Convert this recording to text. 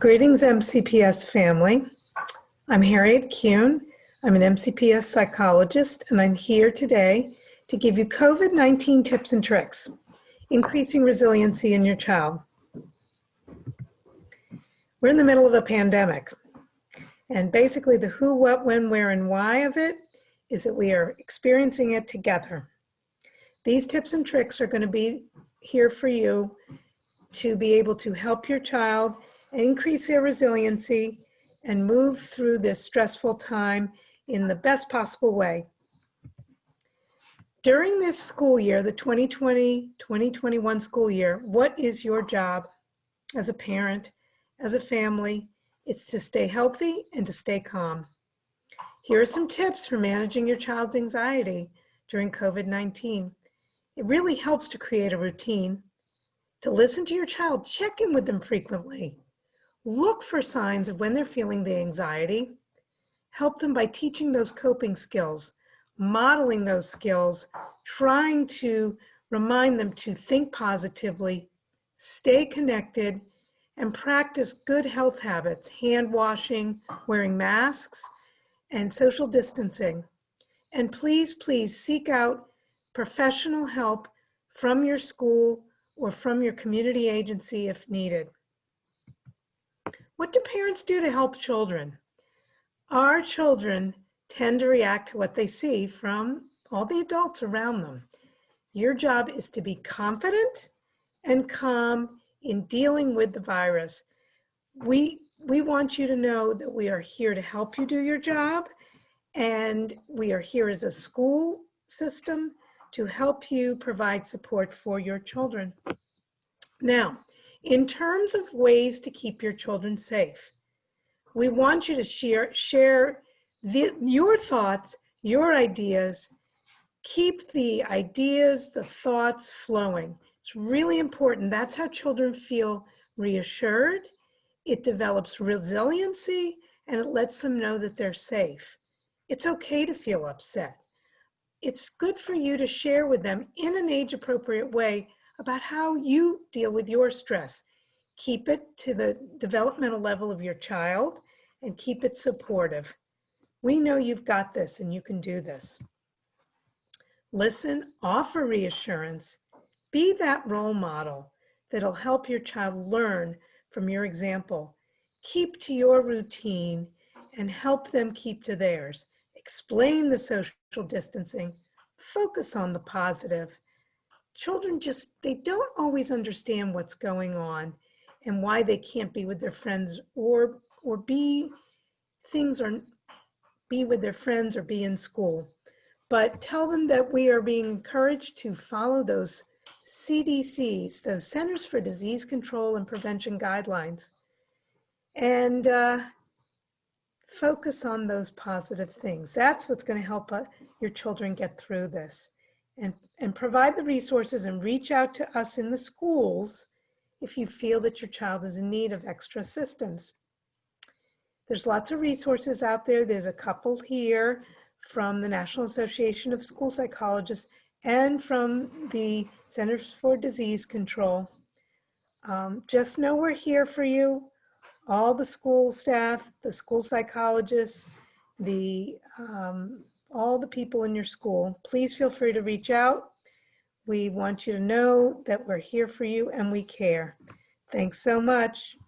Greetings, MCPS family. I'm Harriet Kuhn. I'm an MCPS psychologist, and I'm here today to give you COVID-19 tips and tricks, increasing resiliency in your child. We're in the middle of a pandemic, and basically the who, what, when, where, and why of it is that we are experiencing it together. These tips and tricks are going to be here for you to be able to help your child increase their resiliency and move through this stressful time in the best possible way. During this school year, the 2020-2021 school year, what is your job as a parent, as a family? It's to stay healthy and to stay calm. Here are some tips for managing your child's anxiety during COVID-19. It really helps to create a routine, to listen to your child, check in with them frequently. Look for signs of when they're feeling the anxiety. Help them by teaching those coping skills, modeling those skills, trying to remind them to think positively, stay connected, and practice good health habits, hand washing, wearing masks, and social distancing. And please, please seek out professional help from your school or from your community agency if needed. What do parents do to help children? Our children tend to react to what they see from all the adults around them. Your job is to be confident and calm in dealing with the virus. We want you to know that we are here to help you do your job, and we are here as a school system to help you provide support for your children. Now, in terms of ways to keep your children safe, we want you to share your thoughts, your ideas. Keep the ideas, the thoughts flowing. It's really important. That's how children feel reassured. It develops resiliency, and it lets them know that they're safe. It's okay to feel upset. It's good for you to share with them in an age-appropriate way about how you deal with your stress. Keep it to the developmental level of your child and keep it supportive. We know you've got this and you can do this. Listen, offer reassurance, be that role model that'll help your child learn from your example. Keep to your routine and help them keep to theirs. Explain the social distancing, focus on the positive. Children they don't always understand what's going on and why they can't be with their friends or be with their friends or be in school. But tell them that we are being encouraged to follow those CDCs, those Centers for Disease Control and Prevention guidelines, and focus on those positive things. That's what's going to help your children get through this. And provide the resources and reach out to us in the schools if you feel that your child is in need of extra assistance. There's lots of resources out there. There's a couple here from the National Association of School Psychologists and from the Centers for Disease Control. Just know we're here for you. All the school staff, the school psychologists, all the people in your school, please feel free to reach out. We want you to know that we're here for you and we care. Thanks so much.